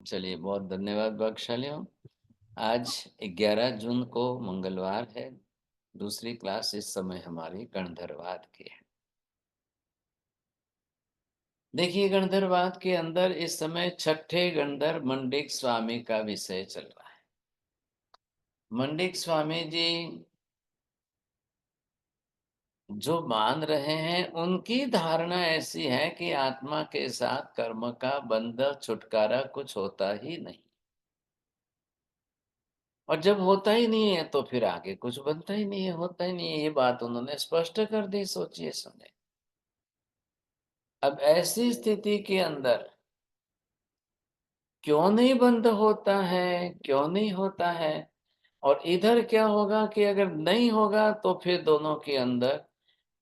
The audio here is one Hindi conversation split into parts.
चलिए, बहुत धन्यवाद भाग्यशालियों। आज 11 जून को मंगलवार है। दूसरी क्लास इस समय हमारी गणधरवाद की है। देखिए, गणधरवाद के अंदर इस समय छठे गणधर मंडिक स्वामी का विषय चल रहा है। मंडिक स्वामी जी जो मान रहे हैं, उनकी धारणा ऐसी है कि आत्मा के साथ कर्म का बंध छुटकारा कुछ होता ही नहीं। और जब होता ही नहीं है तो फिर आगे कुछ बनता ही नहीं है, होता ही नहीं है। ये बात उन्होंने स्पष्ट कर दी, सोचिए सुने। अब ऐसी स्थिति के अंदर क्यों नहीं बंद होता है, क्यों नहीं होता है? और इधर क्या होगा कि अगर नहीं होगा तो फिर दोनों के अंदर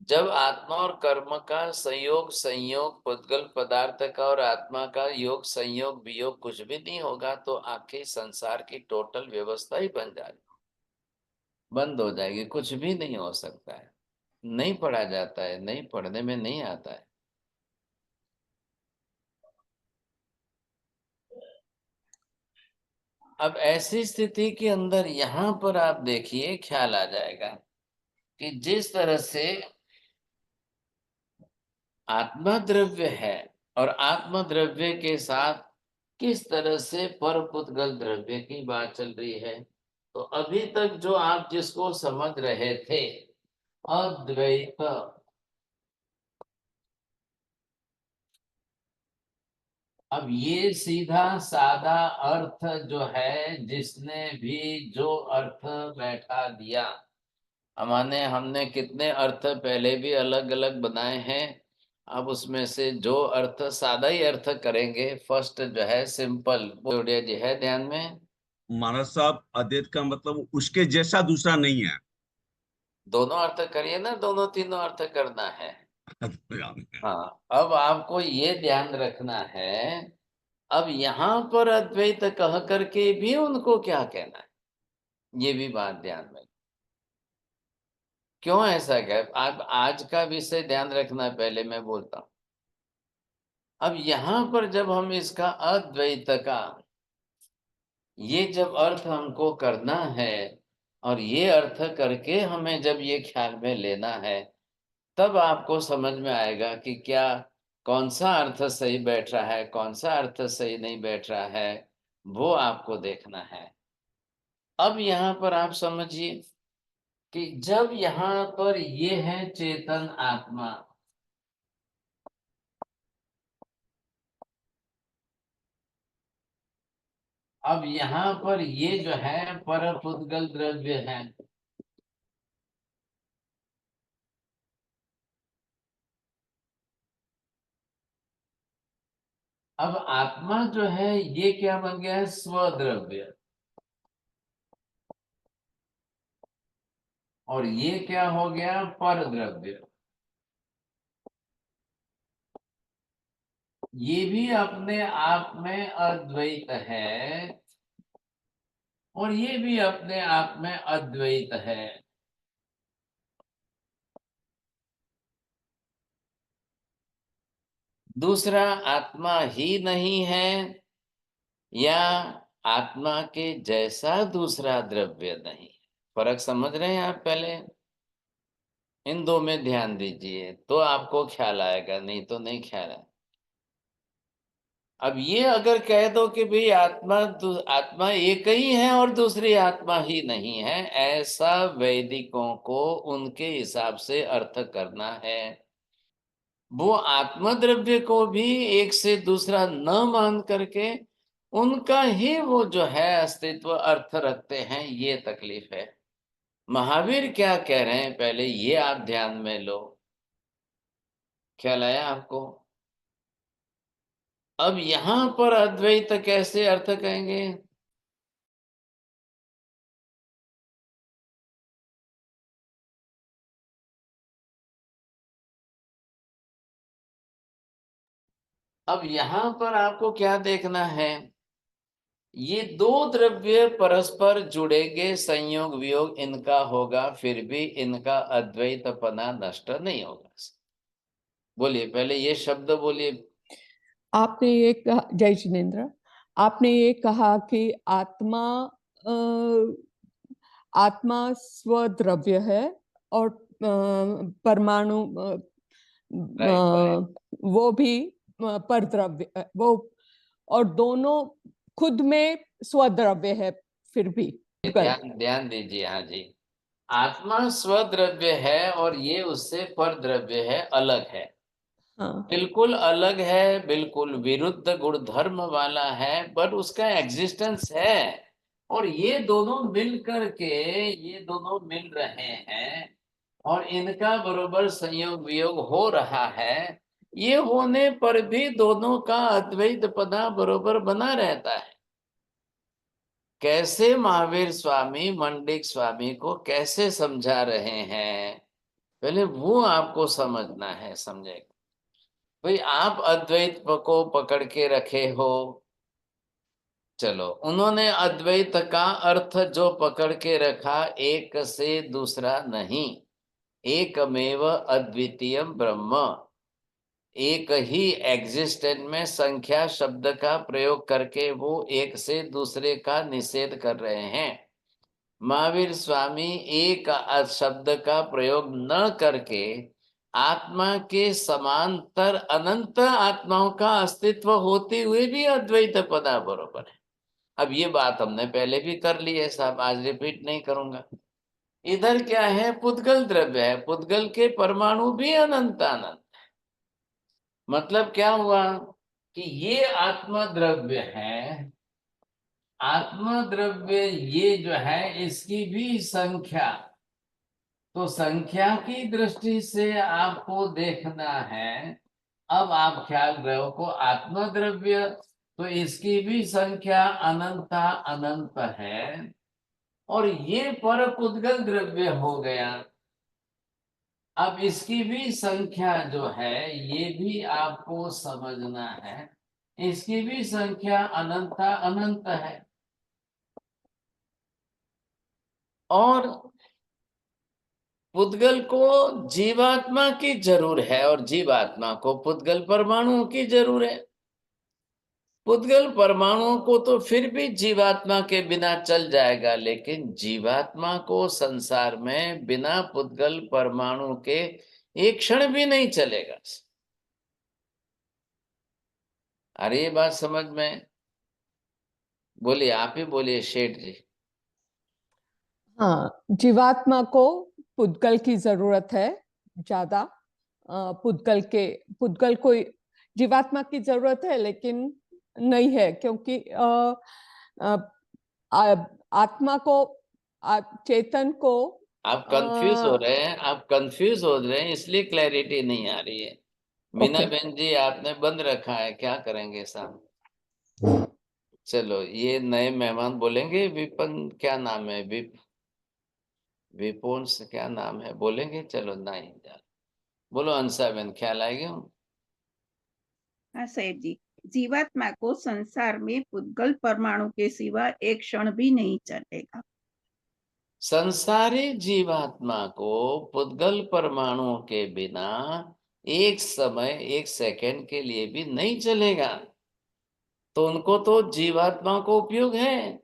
जब आत्मा और कर्म का संयोग संयोग पुद्गल पदार्थ का और आत्मा का योग संयोग वियोग कुछ भी नहीं होगा तो आखिर संसार की टोटल व्यवस्था ही बन जाएगी, बंद हो जाएगी, कुछ भी नहीं हो सकता है। नहीं पढ़ा जाता है, नहीं पढ़ने में नहीं आता है। अब ऐसी स्थिति के अंदर यहाँ पर आप देखिए, ख्याल आ जाएगा कि जिस तरह से आत्मा द्रव्य है और आत्मा द्रव्य के साथ किस तरह से परपुद्गल द्रव्य की बात चल रही है। तो अभी तक जो आप जिसको समझ रहे थे अद्वैत, अब ये सीधा सादा अर्थ जो है, जिसने भी जो अर्थ बैठा दिया, माने हमने कितने अर्थ पहले भी अलग अलग बनाए हैं। अब उसमें से जो अर्थ सादा ही अर्थ करेंगे, फर्स्ट जो है सिंपल, जोड़िया जी है ध्यान में। महाराज साहब, अद्वैत का मतलब उसके जैसा दूसरा नहीं है। दोनों अर्थ करिए ना, दोनों तीनों अर्थ करना है। हाँ, अब आपको ये ध्यान रखना है, अब यहाँ पर अद्वैत कह करके भी उनको क्या कहना है, ये भी बात ध्यान में। क्यों ऐसा क्या? आप आज का विषय ध्यान रखना, पहले मैं बोलता हूँ। अब यहाँ पर जब हम इसका अद्वैत का ये जब अर्थ हमको करना है और ये अर्थ करके हमें जब ये ख्याल में लेना है, तब आपको समझ में आएगा कि क्या कौन सा अर्थ सही बैठ रहा है, कौन सा अर्थ सही नहीं बैठ रहा है, वो आपको देखना है। अब यहाँ पर आप समझिए कि जब यहाँ पर ये है चेतन आत्मा, अब यहाँ पर ये जो है परपुद्गल द्रव्य है। अब आत्मा जो है ये क्या बन गया है? स्वद्रव्य। और ये क्या हो गया? परद्रव्य। ये भी अपने आप में अद्वैत है और ये भी अपने आप में अद्वैत है। दूसरा आत्मा ही नहीं है या आत्मा के जैसा दूसरा द्रव्य नहीं। फर्क समझ रहे हैं आप? पहले इन दो में ध्यान दीजिए तो आपको ख्याल आएगा, नहीं तो नहीं ख्याल आएगा। अब ये अगर कह दो कि भाई आत्मा एक ही है और दूसरी आत्मा ही नहीं है, ऐसा वैदिकों को उनके हिसाब से अर्थ करना है। वो आत्मा द्रव्य को भी एक से दूसरा न मान करके उनका ही वो जो है अस्तित्व अर्थ रखते हैं, ये तकलीफ है। महावीर क्या कह रहे हैं पहले ये आप ध्यान में लो। ख्याल आया आपको? अब यहां पर अद्वैत कैसे अर्थ कहेंगे? अब यहां पर आपको क्या देखना है? ये दो द्रव्य परस्पर जुड़ेंगे, संयोग वियोग इनका होगा, फिर भी इनका अद्वैतपना नष्ट नहीं होगा। बोलिए, पहले ये शब्द बोलिए। आपने ये कहा, जय जिनेन्द्र, आपने ये कहा कि अ, आत्मा स्वद्रव्य है और परमाणु राइट। वो भी परद्रव्य वो, और दोनों खुद में स्वद्रव्य है फिर भी। ध्यान ध्यान दीजिए। हाँ जी, आत्मा स्वद्रव्य है और ये उससे परद्रव्य है, अलग है। हाँ बिल्कुल अलग है, बिल्कुल विरुद्ध गुण धर्म वाला है, बट उसका एग्जिस्टेंस है। और ये दोनों मिल करके, ये दोनों मिल रहे हैं और इनका बरोबर संयोग वियोग हो रहा है। ये होने पर भी दोनों का अद्वैत पना बरोबर बना रहता है। कैसे महावीर स्वामी मंडिक स्वामी को कैसे समझा रहे हैं, पहले वो आपको समझना है, समझेगा। भाई आप अद्वैत को पकड़ के रखे हो, चलो उन्होंने अद्वैत का अर्थ जो पकड़ के रखा, एक से दूसरा नहीं, एकमेव अद्वितीयम ब्रह्म, एक ही एग्जिस्टेंट में संख्या शब्द का प्रयोग करके वो एक से दूसरे का निषेध कर रहे हैं। महावीर स्वामी एक शब्द का प्रयोग न करके आत्मा के समांतर अनंत आत्माओं का अस्तित्व होते हुए भी अद्वैत पदा बरोबर है। अब ये बात हमने पहले भी कर ली है साहब, आज रिपीट नहीं करूंगा। इधर क्या है, पुद्गल द्रव्य है, पुद्गल के परमाणु भी अनंत अनंत। मतलब क्या हुआ कि ये आत्मा द्रव्य है, आत्मा द्रव्य ये जो है इसकी भी संख्या, तो संख्या की दृष्टि से आपको देखना है। अब आप ख्याल रहे को आत्मा द्रव्य, तो इसकी भी संख्या अनंता अनंत है, और ये पर पुद्गल द्रव्य हो गया। अब इसकी भी संख्या जो है ये भी आपको समझना है, इसकी भी संख्या अनंता अनंत है। और पुद्गल को जीवात्मा की जरूर है और जीवात्मा को पुद्गल परमाणुओं की जरूर है। पुद्गल परमाणुओं को तो फिर भी जीवात्मा के बिना चल जाएगा, लेकिन जीवात्मा को संसार में बिना पुद्गल परमाणु के एक क्षण भी नहीं चलेगा। अरे ये बात समझ में? बोलिए, आप ही बोलिए शेठ जी। हाँ, जीवात्मा को पुद्गल की जरूरत है ज्यादा। पुद्गल को जीवात्मा की जरूरत है लेकिन नहीं है, क्योंकि अ, आत्मा को चेतन को आप कंफ्यूज हो आ, रहे हैं, आप कंफ्यूज हो रहे हैं, इसलिए क्लैरिटी नहीं आ रही है। मीना ओके। बहन जी आपने बंद रखा है, क्या करेंगे साहब? चलो ये नए मेहमान बोलेंगे, विपन क्या नाम है, विपोन से क्या नाम है, बोलेंगे? चलो नहीं जा, बोलो अंसा बहन, ख्याल आएगी? हाँ साहेब जी, जीवात्मा को संसार में पुद्गल परमाणु के सिवा एक क्षण भी नहीं चलेगा। संसारी जीवात्मा को पुद्गल परमाणुओं के बिना एक समय, एक सेकंड के लिए भी नहीं चलेगा। तो उनको तो जीवात्मा को उपयोग है,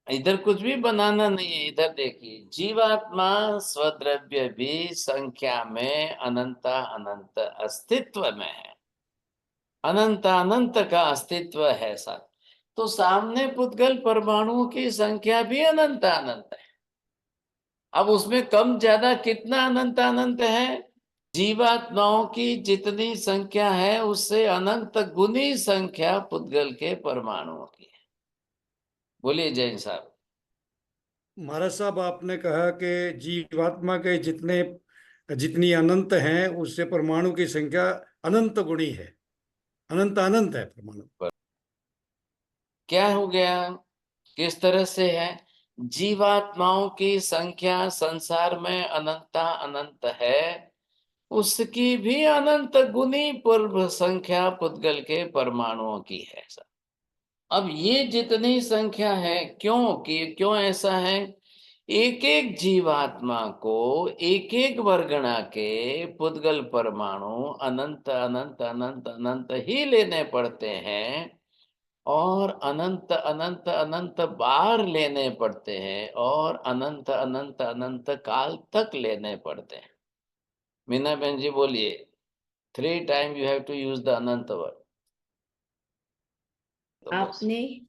इधर कुछ भी बनाना नहीं है। इधर देखिए, जीवात्मा स्वद्रव्य भी संख्या में अनंत अनंत अस्तित्व में है, अनंत अनंत का अस्तित्व है सर। तो सामने पुद्गल परमाणुओं की संख्या भी अनंत अनंत है। अब उसमें कम ज्यादा कितना अनंत अनंत है? जीवात्माओं की जितनी संख्या है उससे अनंत गुनी संख्या पुद्गल के परमाणुओं की है। बोलिए जैन साहब। महाराज साहब, आपने कहा कि जीवात्मा के जितने जितनी अनंत हैं उससे परमाणु की संख्या अनंत गुणी है, अनंत अनंत है परमाणु। क्या हो गया, किस तरह से है? जीवात्माओं की संख्या संसार में अनंता अनंत है, उसकी भी अनंत गुनी पूर्व संख्या पुद्गल के परमाणुओं की है सर। अब ये जितनी संख्या है, क्यों ऐसा है? एक एक जीवात्मा को एक एक वर्गणा के पुद्गल परमाणु अनंत अनंत अनंत अनंत ही लेने पड़ते हैं। और अनंत अनंत अनंत बार लेने पड़ते हैं और अनंत अनंत अनंत काल तक लेने पड़ते हैं। मीना बहन जी बोलिए, 3 time you have to use the anant word. तो बस आपने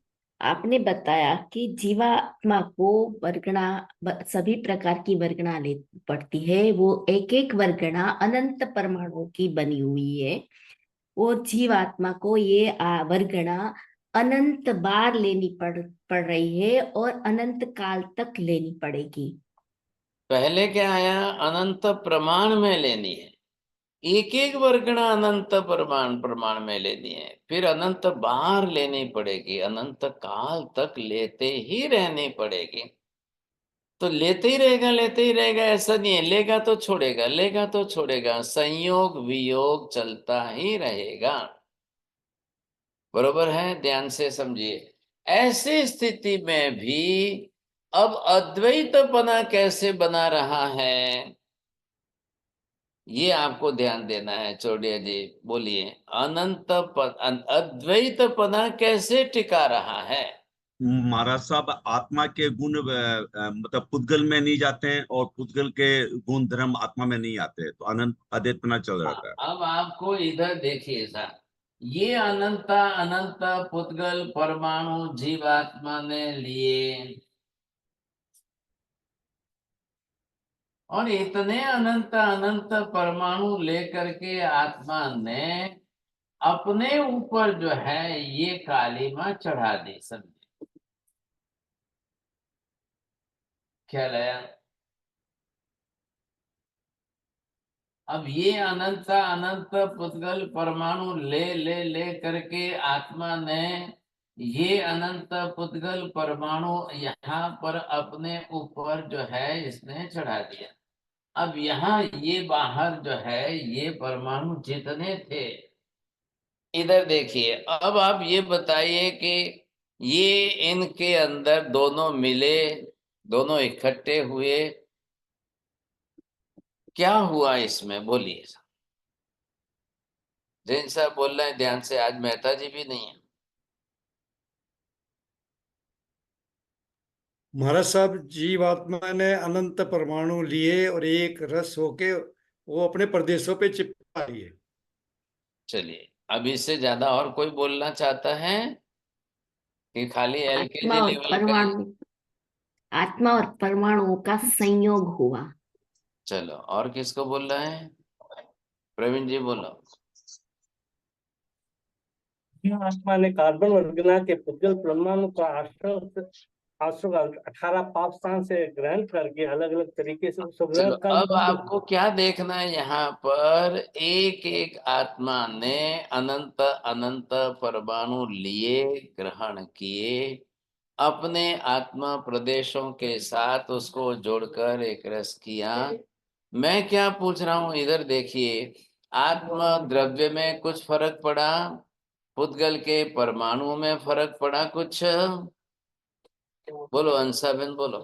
आपने बताया कि जीवात्मा को वर्गणा सभी प्रकार की वर्गणा ले पड़ती है। वो एक एक वर्गणा अनंत परमाणुओं की बनी हुई है। वो जीवात्मा को ये वर्गणा अनंत बार लेनी पड़ रही है और अनंत काल तक लेनी पड़ेगी। पहले क्या आया, अनंत प्रमाण में लेनी है, एक एक वर्गणा अनंत प्रमाण प्रमाण में लेनी है, फिर अनंत बार लेनी पड़ेगी, अनंत काल तक लेते ही रहनी पड़ेगी। तो लेते ही रहेगा ऐसा नहीं है, लेगा तो छोड़ेगा, लेगा तो छोड़ेगा, संयोग वियोग चलता ही रहेगा। बरोबर है, ध्यान से समझिए। ऐसी स्थिति में भी अब अद्वैतपना कैसे बना रहा है, ये आपको ध्यान देना है। चौड़िया जी बोलिए, अद्वैतपना कैसे टिका रहा है? महाराज साहब, आत्मा के गुण मतलब पुद्गल में नहीं जाते हैं और पुद्गल के गुण धर्म आत्मा में नहीं आते, तो अनंत अद्वैतपना चल रहता है। अब आपको इधर देखिए सर, ये अनंता अनंत पुद्गल परमाणु जीवात्मा ने लिए, और इतने अनंत अनंत परमाणु लेकर के आत्मा ने अपने ऊपर जो है ये कालीमा चढ़ा दी। समझे, ख्याल आया? अब ये अनंत अनंत पुद्गल परमाणु ले करके आत्मा ने ये अनंत पुद्गल परमाणु यहाँ पर अपने ऊपर जो है इसने चढ़ा दिया। अब यहाँ ये बाहर जो है ये परमाणु जितने थे, इधर देखिए, अब आप ये बताइए कि ये इनके अंदर दोनों मिले, दोनों इकट्ठे हुए, क्या हुआ इसमें? बोलिए। जैन साहब बोल रहे हैं ध्यान से, आज मेहता जी भी नहीं है। महाराज साहब, जीवात्मा ने अनंत परमाणु लिए और एक रस होके वो अपने प्रदेशों पे चिपका लिए। चलिए, अब इससे ज्यादा और कोई बोलना चाहता है कि खाली आत्मा एलकेजी और लेवल का ही? परमाणु आत्मा और परमाणुओं का संयोग हुआ। चलो, और किसको बोल रहा है? प्रवीण जी बोलो। आत्मा ने कार्बन वर्गना के पुद्गल परमाणु का आश्रम 18 पाप स्थान से ग्रहण करके अलग अलग तरीके से उस चलो, का अब आपको क्या देखना है, यहाँ पर एक एक आत्मा ने अनंत अनंत परमाणु लिए, ग्रहण किए, अपने आत्मा प्रदेशों के साथ उसको जोड़कर एक रस किया। मैं क्या पूछ रहा हूं, इधर देखिए, आत्मा द्रव्य में कुछ फर्क पड़ा, पुद्गल के परमाणुओं में फर्क पड़ा कुछ? बोलो अंसाबेन बोलो।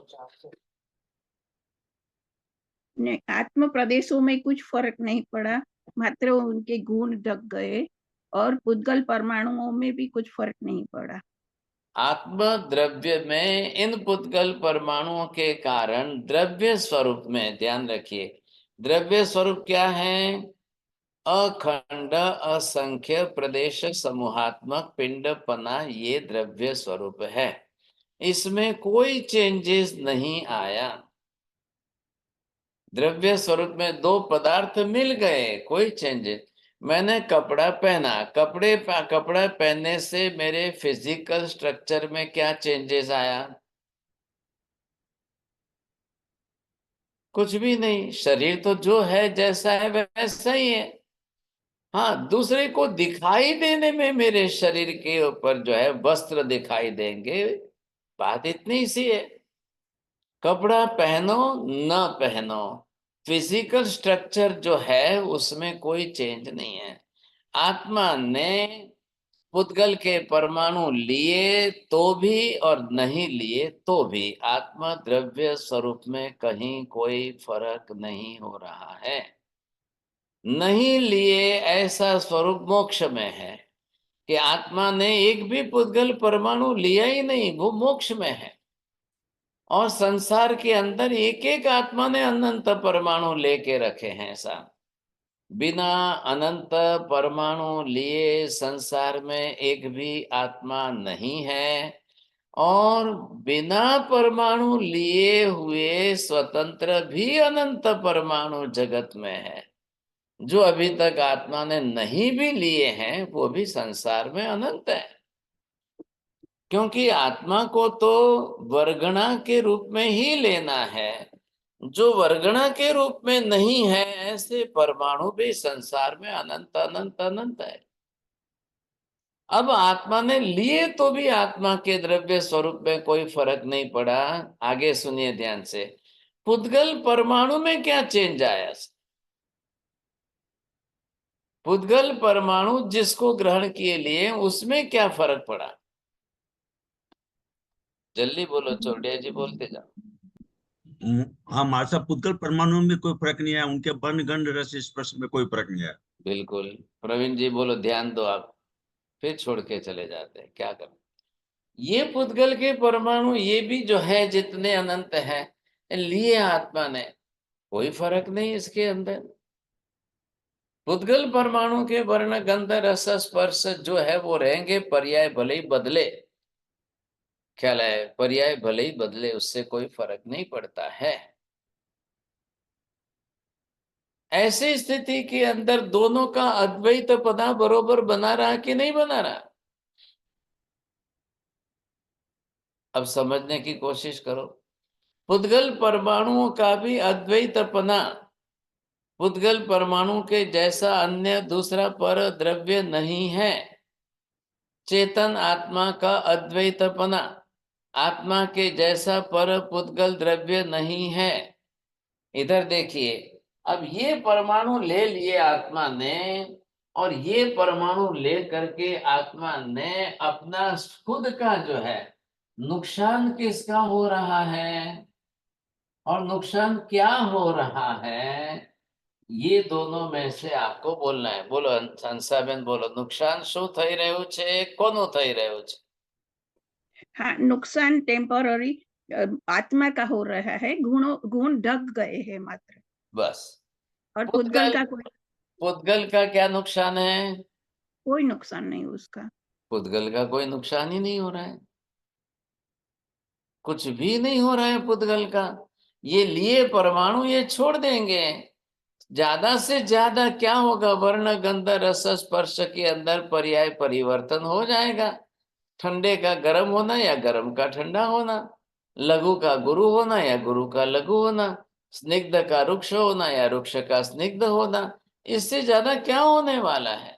ने आत्म प्रदेशों में कुछ फर्क नहीं पड़ा, मात्र उनके गुण ढक गए, और पुद्गल परमाणुओं में भी कुछ फर्क नहीं पड़ा। आत्मा द्रव्य में इन पुद्गल परमाणुओं के कारण द्रव्य स्वरूप में, ध्यान रखिए, द्रव्य स्वरूप क्या है? अखंड असंख्य प्रदेश समूहात्मक पिंडपना, ये द्रव्य स्वरूप है, इसमें कोई चेंजेस नहीं आया। द्रव्य स्वरूप में दो पदार्थ मिल गए, कोई चेंजेस। मैंने कपड़ा पहना, कपड़ा पहनने से मेरे फिजिकल स्ट्रक्चर में क्या चेंजेस आया? कुछ भी नहीं, शरीर तो जो है जैसा है वैसा ही है। हाँ, दूसरे को दिखाई देने में मेरे शरीर के ऊपर जो है वस्त्र दिखाई देंगे, बात इतनी सी है। कपड़ा पहनो न पहनो, फिजिकल स्ट्रक्चर जो है उसमें कोई चेंज नहीं है। आत्मा ने पुद्गल के परमाणु लिए तो भी और नहीं लिए तो भी आत्मा द्रव्य स्वरूप में कहीं कोई फर्क नहीं हो रहा है। नहीं लिए ऐसा स्वरूप मोक्ष में है, कि आत्मा ने एक भी पुद्गल परमाणु लिया ही नहीं, वो मोक्ष में है। और संसार के अंदर एक एक आत्मा ने अनंत परमाणु लेके रखे हैं। ऐसा बिना अनंत परमाणु लिए संसार में एक भी आत्मा नहीं है, और बिना परमाणु लिए हुए स्वतंत्र भी अनंत परमाणु जगत में है। जो अभी तक आत्मा ने नहीं भी लिए हैं वो भी संसार में अनंत है, क्योंकि आत्मा को तो वर्गणा के रूप में ही लेना है। जो वर्गणा के रूप में नहीं है, ऐसे परमाणु भी संसार में अनंत अनंत अनंत है। अब आत्मा ने लिए तो भी आत्मा के द्रव्य स्वरूप में कोई फर्क नहीं पड़ा। आगे सुनिए ध्यान से, पुद्गल परमाणु में क्या चेंज आया? पुद्गल परमाणु जिसको ग्रहण किए लिए उसमें क्या फर्क पड़ा? जल्दी बोलो, चौटिया जी बोलते जाओ। हाँ महाराज साहब, पुद्गल परमाणु में कोई फर्क नहीं आया, उनके वर्ण गंध रस स्पर्श में कोई फर्क नहीं आया। बिल्कुल। प्रवीण जी बोलो, ध्यान दो आप, फिर छोड़ के चले जाते हैं, क्या करें। ये पुद्गल के परमाणु ये भी जो है जितने अनंत हैं, लिए आत्मा ने, कोई फर्क नहीं इसके अंदर। पुद्गल परमाणु के वर्ण गंध रस स्पर्श जो है वो रहेंगे, पर्याय भले ही बदले, ख्याल है, पर्याय भले ही बदले, उससे कोई फर्क नहीं पड़ता है। ऐसी स्थिति के अंदर दोनों का अद्वैत पना बरोबर बना रहा कि नहीं बना रहा? अब समझने की कोशिश करो। पुद्गल परमाणुओं का भी अद्वैत पना, पुद्गल परमाणु के जैसा अन्य दूसरा पर द्रव्य नहीं है। चेतन आत्मा का अद्वैतपना, आत्मा के जैसा पर पुद्गल द्रव्य नहीं है। इधर देखिए, अब ये परमाणु ले लिए आत्मा ने, और ये परमाणु ले करके आत्मा ने अपना खुद का जो है नुकसान किसका हो रहा है, और नुकसान क्या हो रहा है, ये दोनों में से आपको बोलना है। बोलो हंसाबेन, बोलो, नुकसान શું થઈ રહ્યું છે, કોનું થઈ રહ્યું છે? हाँ, नुकसान टेम्पररी आत्मा का हो रहा है, गुण ढक गए हैं मात्र। बस। और पुद्गल का पुद्गल का क्या नुकसान है? कोई नुकसान नहीं उसका। पुद्गल का कोई नुकसान ही नहीं हो रहा है, कुछ भी नहीं हो रहा है पुद्गल का। ये लिए परमाणु ये छोड़ देंगे, ज्यादा से ज्यादा क्या होगा, वर्ण गंध रस स्पर्श के अंदर पर्याय परिवर्तन हो जाएगा। ठंडे का गर्म होना या गर्म का ठंडा होना, लघु का गुरु होना या गुरु का लघु होना, स्निग्ध का रुक्ष होना या रुक्ष का स्निग्ध होना, इससे ज्यादा क्या होने वाला है?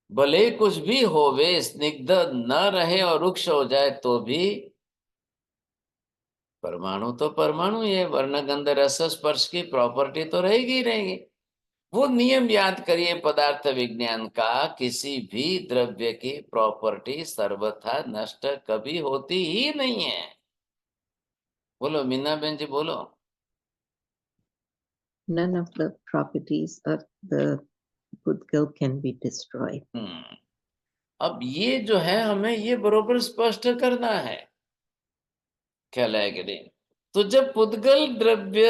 भले कुछ भी होवे, स्निग्ध न रहे और रुक्ष हो जाए तो भी परमाणु तो परमाणु, ये वर्ण गंध रस स्पर्श की प्रॉपर्टी तो रहेगी ही रहेगी। वो नियम याद करिए पदार्थ विज्ञान का, किसी भी द्रव्य की प्रॉपर्टी सर्वथा नष्ट कभी होती ही नहीं है। बोलो मीना बहन जी, बोलो। None of the properties of the Pudgal can be destroyed. अब ये जो है हमें ये बरोबर स्पष्ट करना है, ख्याल है कि नहीं? तो जब पुद्गल द्रव्य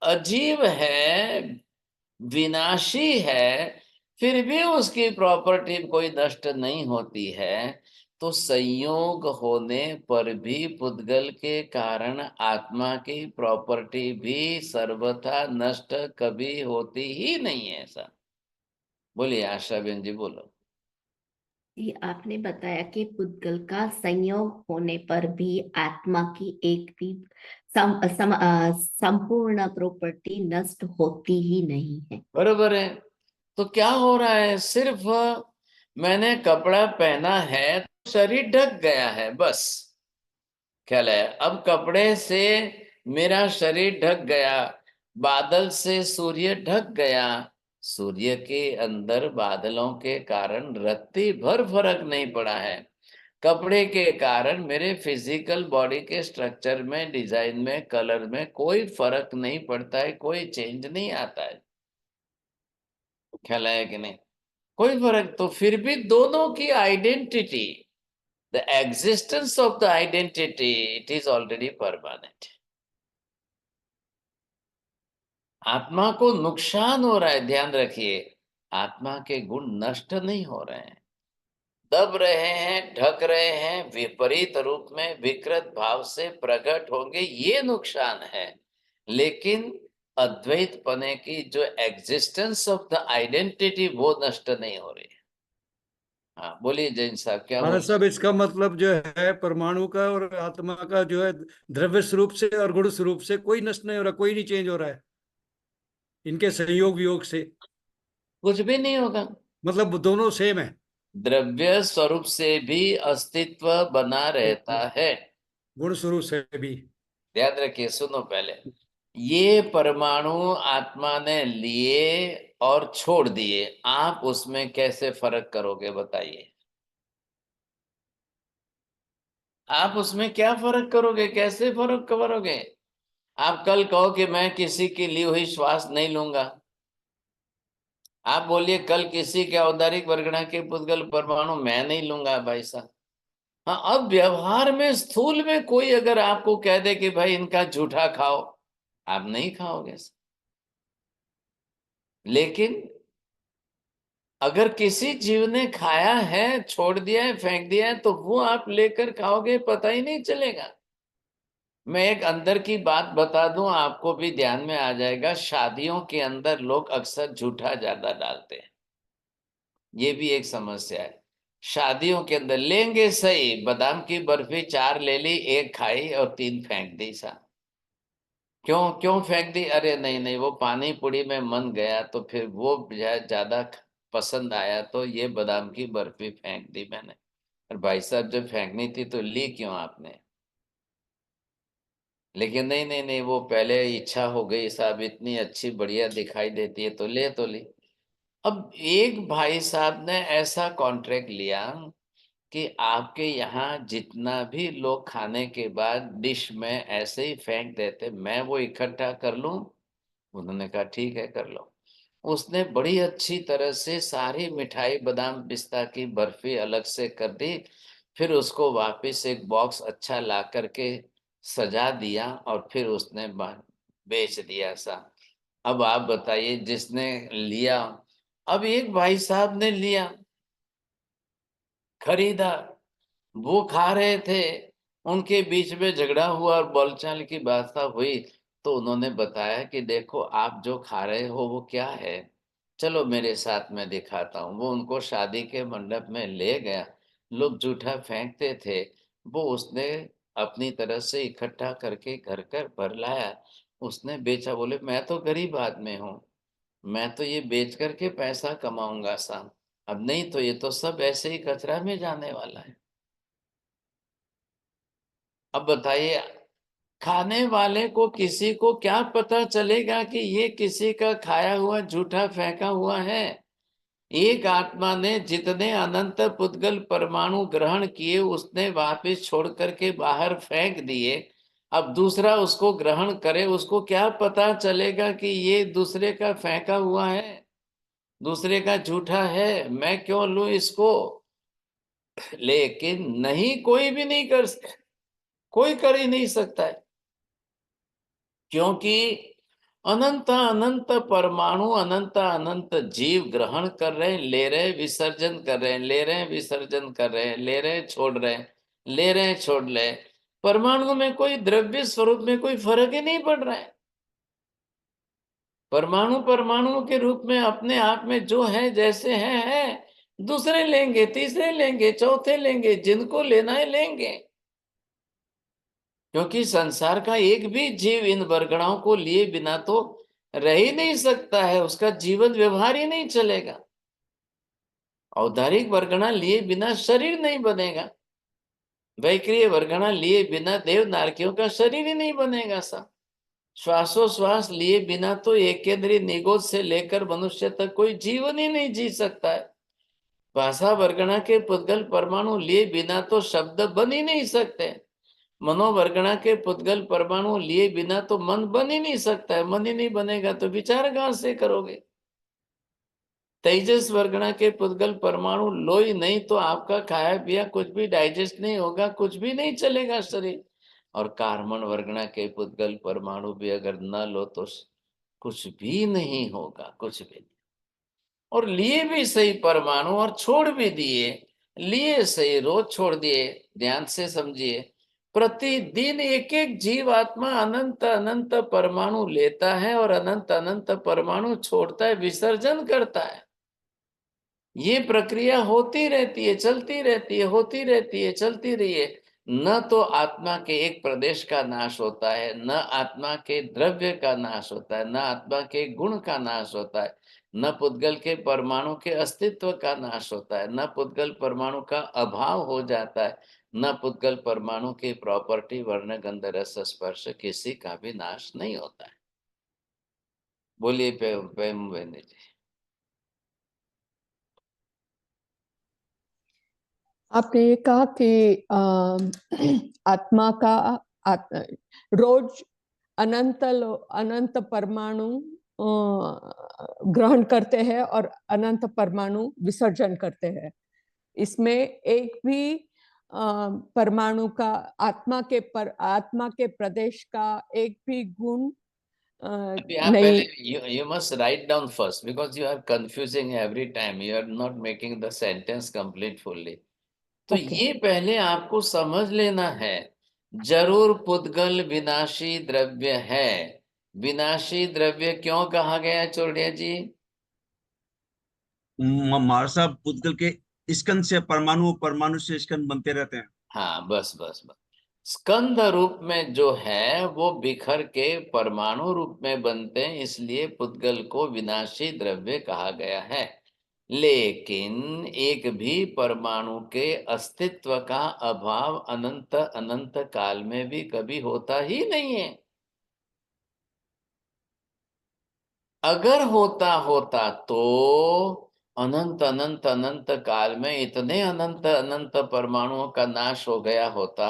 अजीव है, विनाशी है, फिर भी उसकी प्रॉपर्टी कोई नष्ट नहीं होती है, तो संयोग होने पर भी पुद्गल के कारण आत्मा की प्रॉपर्टी भी सर्वथा नष्ट कभी होती ही नहीं है। ऐसा बोलिए आशा बहन जी, बोलो। जी, आपने बताया कि पुद्गल का संयोग होने पर भी आत्मा की एक भी संपूर्ण प्रॉपर्टी नष्ट होती ही नहीं है। बरोबर है। तो क्या हो रहा है, सिर्फ मैंने कपड़ा पहना है तो शरीर ढक गया है, बस, ख्याल है। अब कपड़े से मेरा शरीर ढक गया, बादल से सूर्य ढक गया, सूर्य के अंदर बादलों के कारण रत्ती भर फर्क नहीं पड़ा है। कपड़े के कारण मेरे फिजिकल बॉडी के स्ट्रक्चर में, डिजाइन में, कलर में कोई फर्क नहीं पड़ता है, कोई चेंज नहीं आता है, ख्याल है कि नहीं? कोई फर्क, तो फिर भी दोनों की identity, the existence of the identity, it is already permanent. आत्मा को नुकसान हो रहा है, ध्यान रखिए, आत्मा के गुण नष्ट नहीं हो रहे हैं, दब रहे हैं, ढक रहे हैं, विपरीत रूप में विकृत भाव से प्रकट होंगे, ये नुकसान है। लेकिन अद्वैत पने की जो एग्जिस्टेंस ऑफ द आइडेंटिटी वो नष्ट नहीं हो रही है। हाँ बोलिए जैन साहब, क्या महाराज बोल। साहब, इसका मतलब जो है परमाणु का और आत्मा का जो है द्रव्य स्वरूप से और गुण स्वरूप से कोई नष्ट नहीं हो रहा, कोई नहीं चेंज हो रहा है इनके संयोग वियोग से, कुछ भी नहीं होगा, मतलब दोनों सेम है। द्रव्य स्वरूप से भी अस्तित्व बना रहता है। गुण स्वरूप से भी। याद रखिए, सुनो पहले, ये परमाणु आत्मा ने लिए और छोड़ दिए, आप उसमें कैसे फर्क करोगे बताइए? आप उसमें क्या फर्क करोगे, कैसे फर्क करोगे? आप कल कहो कि मैं किसी की ली हुई श्वास नहीं लूंगा, आप बोलिए कल किसी के औदारिक वर्गणा के पुद्गल परमाणु मैं नहीं लूंगा भाई साहब। हाँ, अब व्यवहार में स्थूल में कोई अगर आपको कह दे कि भाई इनका जूठा खाओ, आप नहीं खाओगे। लेकिन अगर किसी जीव ने खाया है, छोड़ दिया है, फेंक दिया है, तो वो आप लेकर खाओगे, पता ही नहीं चलेगा। मैं एक अंदर की बात बता दूं, आपको भी ध्यान में आ जाएगा। शादियों के अंदर लोग अक्सर जूठा ज्यादा डालते हैं, ये भी एक समस्या है। शादियों के अंदर लेंगे सही, बादाम की बर्फी 4 ले ली, 1 खाई और 3 फेंक दी सा। क्यों क्यों फेंक दी? अरे नहीं नहीं, वो पानी पूरी में मन गया, तो फिर वो ज्यादा पसंद आया, तो ये बादाम की बर्फी फेंक दी मैंने। और भाई साहब, जब फेंकनी थी तो ली क्यों आपने? लेकिन नहीं नहीं नहीं, वो पहले इच्छा हो गई साहब, इतनी अच्छी बढ़िया दिखाई देती है तो ले तो ली। अब एक भाई साहब ने ऐसा कॉन्ट्रैक्ट लिया कि आपके यहाँ जितना भी लोग खाने के बाद डिश में ऐसे ही फेंक देते, मैं वो इकट्ठा कर लूं। उन्होंने कहा ठीक है, कर लो। उसने बड़ी अच्छी तरह से सारी मिठाई, बादाम पिस्ता की बर्फी अलग से कर दी, फिर उसको वापस एक बॉक्स अच्छा ला करके सजा दिया, और फिर उसने बेच दिया सा। अब आप बताइए, जिसने लिया, अब एक भाई साहब ने लिया, खरीदा, वो खा रहे थे, उनके बीच में झगड़ा हुआ और बोलचाल की बात हुई, तो उन्होंने बताया कि देखो आप जो खा रहे हो वो क्या है, चलो मेरे साथ में दिखाता हूँ। वो उनको शादी के मंडप में ले गया, लोग जूठा फेंकते थे, वो उसने अपनी तरह से इकट्ठा करके घर घर भर लाया, उसने बेचा। बोले मैं तो गरीब आदमी हूँ, मैं तो ये बेच करके पैसा कमाऊंगा सा, अब नहीं तो ये तो सब ऐसे ही कचरा में जाने वाला है। अब बताइए, खाने वाले को किसी को क्या पता चलेगा कि ये किसी का खाया हुआ जूठा फेंका हुआ है? एक आत्मा ने जितने अनंत पुद्गल परमाणु ग्रहण किए, उसने वापस छोड़ करके बाहर फेंक दिए। अब दूसरा उसको ग्रहण करे, उसको क्या पता चलेगा कि ये दूसरे का फेंका हुआ है, दूसरे का जूठा है, मैं क्यों लूं इसको? लेकिन नहीं, कोई भी नहीं कर, कोई कर ही नहीं सकता है, क्योंकि अनंत अनंत परमाणु, अनंत अनंत जीव ग्रहण कर रहे हैं, ले रहे हैं, विसर्जन कर रहे हैं, ले रहे हैं, विसर्जन कर रहे हैं, ले रहे हैं, छोड़ रहे हैं, ले रहे हैं, छोड़ रहे हैं। परमाणु में कोई द्रव्य स्वरूप में कोई फर्क ही नहीं पड़ रहा है। परमाणु परमाणु के रूप में अपने आप में जो है, जैसे है, दूसरे लेंगे, तीसरे लेंगे, चौथे लेंगे, जिनको लेना है लेंगे। क्योंकि संसार का एक भी जीव इन वर्गणाओं को लिए बिना तो रह ही नहीं सकता है, उसका जीवन व्यवहार ही नहीं चलेगा। औदारिक वर्गणा लिए बिना शरीर नहीं बनेगा, वैक्रिय वर्गणा लिए बिना देव नारकियों का शरीर ही नहीं बनेगा सा। श्वासोश्वास लिए बिना तो एक केंद्रीय निगोद से लेकर मनुष्य तक कोई जीवन ही नहीं जी सकता है। भाषा वर्गणा के पुद्गल परमाणु लिए बिना तो शब्द बन ही नहीं सकते। मनोवर्गणा के पुद्गल परमाणु लिए बिना तो मन बन ही नहीं सकता है। मन ही नहीं बनेगा तो विचार कहां से करोगे? तेजस वर्गणा के पुद्गल परमाणु लो ही नहीं तो आपका खाया पिया कुछ भी डाइजेस्ट नहीं होगा, कुछ भी नहीं चलेगा शरीर। और कार्बन वर्गणा के पुद्गल परमाणु भी अगर न लो तो कुछ भी नहीं होगा, कुछ भी नहीं। और लिए भी सही परमाणु और छोड़ भी दिए, लिए सही रोज छोड़ दिए। ध्यान से समझिए, प्रतिदिन एक एक जीव आत्मा अनंत अनंत परमाणु लेता है और अनंत अनंत परमाणु छोड़ता है, विसर्जन करता है। ये प्रक्रिया होती रहती है, चलती रहती है, होती रहती है, चलती रही है। न तो आत्मा के एक प्रदेश का नाश होता है, न आत्मा के द्रव्य का नाश होता है, न आत्मा के गुण का नाश होता है, न पुद्गल के परमाणु के अस्तित्व का नाश होता है, न पुद्गल परमाणु का अभाव हो जाता है, न पुद्गल परमाणु की प्रॉपर्टी वर्ण गंध रस स्पर्श किसी का भी नाश नहीं होता है। बोलिए प्रेम जी। आपने ये कहा कि आत्मा का रोज अनंत परमाणु ग्रहण करते हैं और अनंत परमाणु विसर्जन करते हैं। इसमें एक भी परमाणु का आत्मा के प्रदेश का एक भी गुण नहीं। You must write down first because you are confusing every time. You are not making the sentence complete fully. तो ये पहले आपको समझ लेना है, जरूर पुद्गल विनाशी द्रव्य है। विनाशी द्रव्य क्यों कहा गया चोरडिया जी? महाराज साहब, पुद्गल के स्कंद से परमाणु, परमाणु से स्कंद बनते रहते हैं। हाँ, बस बस बस। स्कंद रूप में जो है वो बिखर के परमाणु रूप में बनते हैं, इसलिए पुद्गल को विनाशी द्रव्य कहा गया है। लेकिन एक भी परमाणु के अस्तित्व का अभाव अनंत अनंत काल में भी कभी होता ही नहीं है। अगर होता तो अनंत अनंत अनंत काल में इतने अनंत अनंत परमाणुओं का नाश हो गया होता,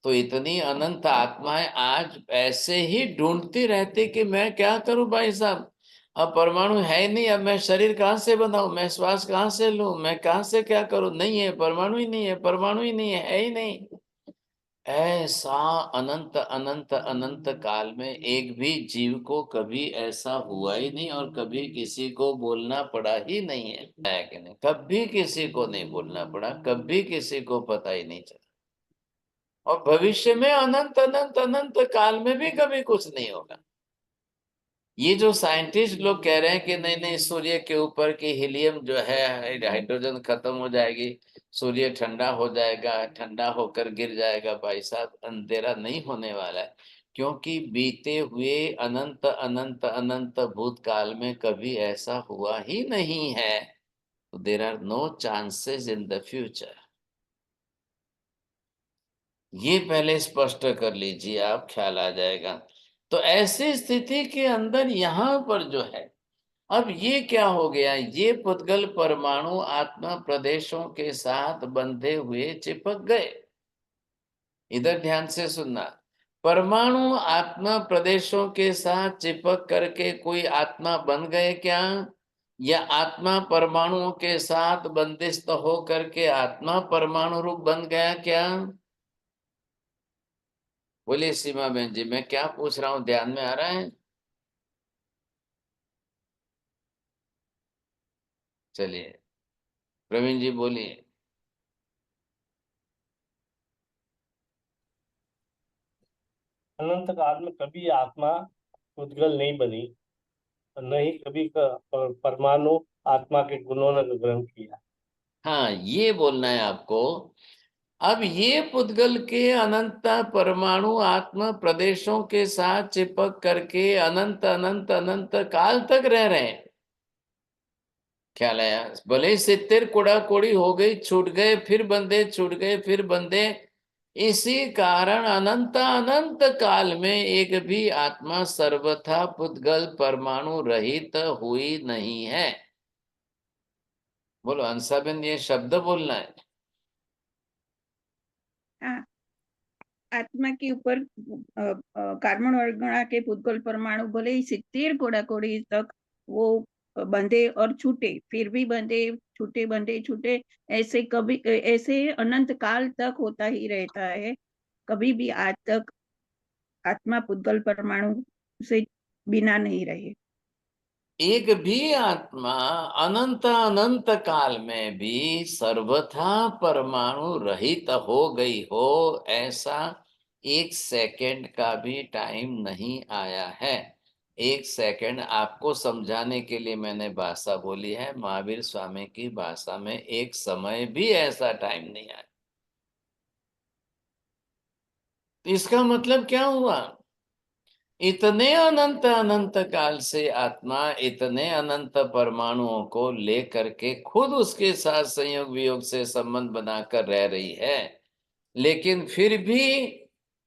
तो इतनी अनंत आत्माएं आज ऐसे ही ढूंढती रहती कि मैं क्या करूं भाई साहब, अब परमाणु है ही नहीं, अब मैं शरीर कहाँ से बनाऊं, मैं श्वास कहाँ से लूं, मैं कहाँ से क्या करूं, नहीं है, परमाणु ही नहीं है, परमाणु ही नहीं है ही नहीं। ऐसा अनंत अनंत अनंत काल में एक भी जीव को कभी ऐसा हुआ ही नहीं और कभी किसी को बोलना पड़ा ही नहीं है कि नहीं? कभी किसी को नहीं बोलना पड़ा, कभी किसी को पता ही नहीं चला। और भविष्य में अनंत अनंत अनंत काल में भी कभी कुछ नहीं होगा। ये जो साइंटिस्ट लोग कह रहे हैं कि नहीं नहीं, सूर्य के ऊपर की हीलियम जो है, हाइड्रोजन खत्म हो जाएगी, सूर्य ठंडा हो जाएगा, ठंडा होकर गिर जाएगा, भाई साहब अंधेरा नहीं होने वाला है, क्योंकि बीते हुए अनंत अनंत अनंत भूतकाल में कभी ऐसा हुआ ही नहीं है। तो there are no chances in the future. ये पहले स्पष्ट कर लीजिए, आप ख्याल आ जाएगा। तो ऐसी स्थिति के अंदर यहाँ पर जो है, अब ये क्या हो गया, ये पुद्गल परमाणु आत्मा प्रदेशों के साथ बंधे हुए चिपक गए। इधर ध्यान से सुनना, परमाणु आत्मा प्रदेशों के साथ चिपक करके कोई आत्मा बन गए क्या, या आत्मा परमाणुओं के साथ बंदिस्त हो करके आत्मा परमाणु रूप बन गया क्या? बोलिए सीमा बहन जी, मैं क्या पूछ रहा हूं ध्यान में आ रहा है? चलिए प्रवीण जी बोलिए। अनंत काल में कभी आत्मा पुद्गल नहीं बनी, न ही कभी परमाणु आत्मा के गुणों ने ग्रहण किया। हाँ, ये बोलना है आपको। अब ये पुद्गल के अनंत परमाणु आत्मा प्रदेशों के साथ चिपक करके अनंत अनंत अनंत काल तक रह रहे हैं। ख्याल आया? भले ही 70 कोड़ा कोड़ी हो गई, छूट गए फिर बंधे, छूट गए फिर बंधे। इसी कारण अनंत अनंत काल में एक भी आत्मा सर्वथा पुद्गल परमाणु रहित हुई नहीं है। बोलो अंसाबेन, ये शब्द बोलना है। हाँ, आत्मा के ऊपर कार्बन वर्गणा के पुद्गल परमाणु भले ही 70 कोड़ा कोड़ी तक वो बंधे और छूटे, फिर भी बंधे छूटे, ऐसे कभी ऐसे अनंत काल तक होता ही रहता है। कभी भी आज तक आत्मा पुद्गल परमाणु से बिना नहीं रहे। एक भी आत्मा अनंत अनंत काल में भी सर्वथा परमाणु रहित हो गई हो, ऐसा 1 सेकंड का भी टाइम नहीं आया है। 1 सेकंड आपको समझाने के लिए मैंने भाषा बोली है, महावीर स्वामी की भाषा में एक समय भी ऐसा टाइम नहीं आया। इसका मतलब क्या हुआ? इतने अनंत अनंत काल से आत्मा इतने अनंत परमाणुओं को लेकर के खुद उसके साथ संयोग वियोग से संबंध बनाकर रह रही है, लेकिन फिर भी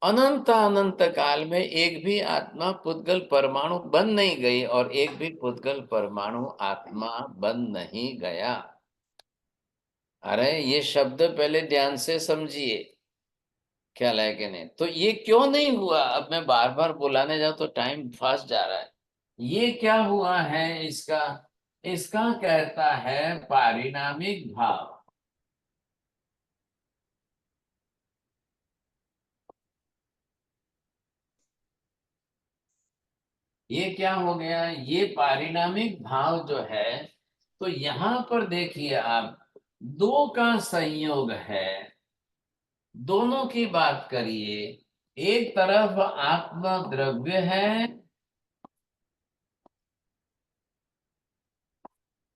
अनंत अनंत काल में एक भी आत्मा पुद्गल परमाणु बन नहीं गई और एक भी पुद्गल परमाणु आत्मा बन नहीं गया। अरे ये शब्द पहले ध्यान से समझिए, ख्याल है कि नहीं? तो ये क्यों नहीं हुआ? अब मैं बार बार बुलाने जाऊं तो टाइम फास्ट जा रहा है। ये क्या हुआ है? इसका कहता है पारिणामिक भाव। ये क्या हो गया? ये पारिणामिक भाव जो है, तो यहां पर देखिए आप, दो का संयोग है, दोनों की बात करिए। एक तरफ आत्मा द्रव्य है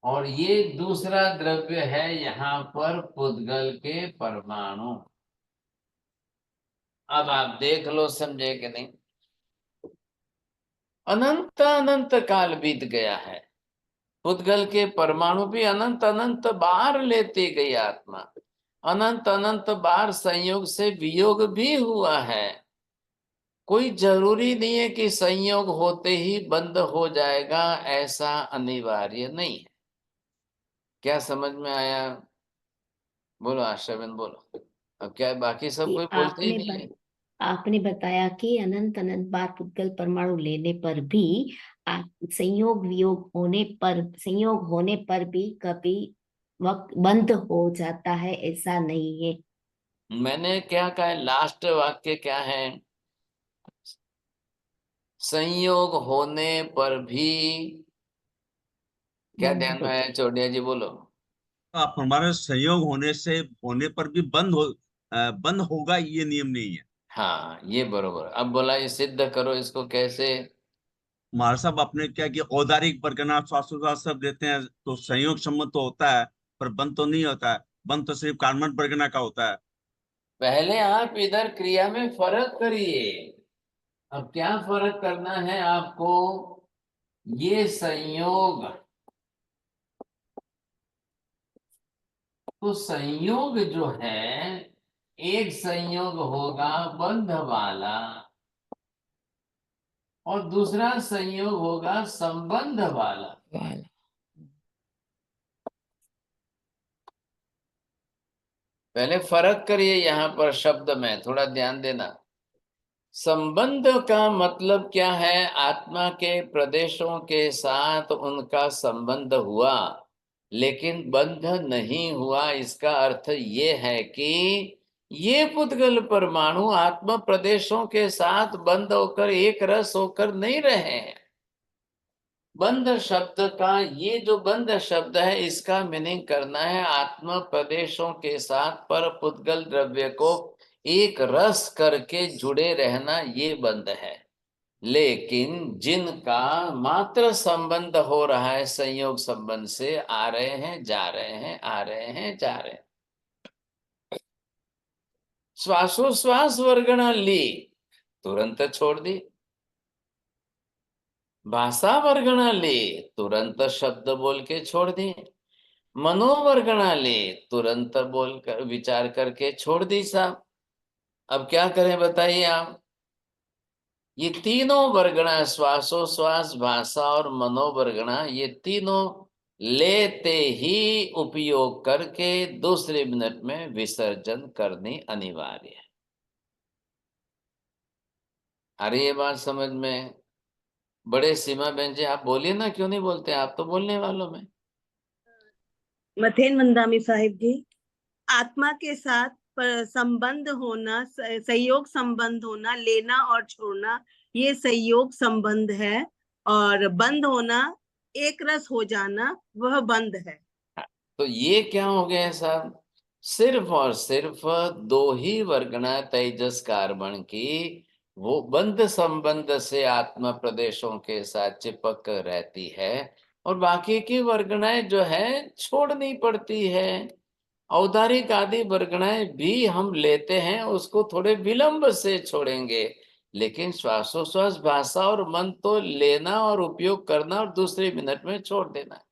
और ये दूसरा द्रव्य है यहाँ पर पुद्गल के परमाणु। अब आप देख लो, समझे कि नहीं? अनंत अनंत काल बीत गया है, पुद्गल के परमाणु भी अनंत अनंत बार लेती गई आत्मा, अनंत अनंत बार संयोग से वियोग भी हुआ है। कोई जरूरी नहीं है कि संयोग होते ही बंद हो जाएगा, ऐसा अनिवार्य नहीं है। क्या समझ में आया? बोलो आशाबेन, बोलो। अब क्या है, बाकी सब कि कोई बोलते ही नहीं है। आपने बताया कि अनंत अनंत बार पुद्गल परमाणु लेने पर भी संयोग वियोग संयोग होने पर भी कभी वक्त बंद हो जाता है, ऐसा नहीं है। मैंने क्या कहा है? लास्ट वाक्य क्या है? संयोग होने पर भी, क्या बंद ध्यान में हो आया? चौड़िया जी बोलो। आप हमारे संयोग होने पर भी बंद होगा, ये नियम नहीं है। हाँ, ये बरोबर। अब बोला ये सिद्ध करो, इसको कैसे? महाराज साहब, आपने क्या कि औदारिक परगना श्वासोच्छ्वास सब देते हैं, तो संयोग संबंध तो होता है, पर बंद तो नहीं होता है। बंद तो सिर्फ कार्बन परगना का होता है। पहले आप इधर क्रिया में फर्क करिए। अब क्या फर्क करना है आपको? ये संयोग, तो संयोग जो है, एक संयोग होगा बंध वाला और दूसरा संयोग होगा संबंध वाला। वाला। पहले फर्क करिए यहां पर शब्द में, थोड़ा ध्यान देना। संबंध का मतलब क्या है? आत्मा के प्रदेशों के साथ उनका संबंध हुआ, लेकिन बंध नहीं हुआ। इसका अर्थ ये है कि ये पुद्गल परमाणु आत्मा प्रदेशों के साथ बंध होकर एक रस होकर नहीं रहे हैं। बंध शब्द का, ये जो बंध शब्द है, इसका मीनिंग करना है आत्मा प्रदेशों के साथ पर पुद्गल द्रव्य को एक रस करके जुड़े रहना, ये बंध है। लेकिन जिनका मात्र संबंध हो रहा है संयोग संबंध से, आ रहे हैं जा रहे हैं, आ रहे हैं जा रहे हैं। श्वासोश्वास वर्गणा ली, तुरंत छोड़ दी। भाषा वर्गणा ली, तुरंत शब्द बोल के छोड़ दी। मनोवर्गणा ली, तुरंत बोल कर विचार करके छोड़ दी साहब। अब क्या करें बताइए आप? ये तीनों वर्गणा, श्वासोश्वास, भाषा और मनोवर्गणा, ये तीनों लेते ही उपयोग करके दूसरे मिनट में विसर्जन करनी अनिवार्य है। अरे ये बात समझ में? बड़े सीमा बहन जी, आप बोलिए ना, क्यों नहीं बोलते? आप तो बोलने वालों में। मथेन मंदामी साहिब जी, आत्मा के साथ संबंध होना, संयोग संबंध होना, लेना और छोड़ना, ये संयोग संबंध है। और बंद होना, एक रस हो जाना, वह बंद है। तो ये क्या हो गया साहब? सिर्फ और सिर्फ दो ही वर्गणा तेजस कार्बन की वो बंध संबंध से आत्मा प्रदेशों के साथ चिपक रहती है, और बाकी की वर्गणाएं जो है छोड़नी पड़ती है। औदारिक आदि वर्गणाएं भी हम लेते हैं, उसको थोड़े विलंब से छोड़ेंगे, लेकिन श्वासोश्वास, भाषा और मन तो लेना और उपयोग करना और दूसरे मिनट में छोड़ देना।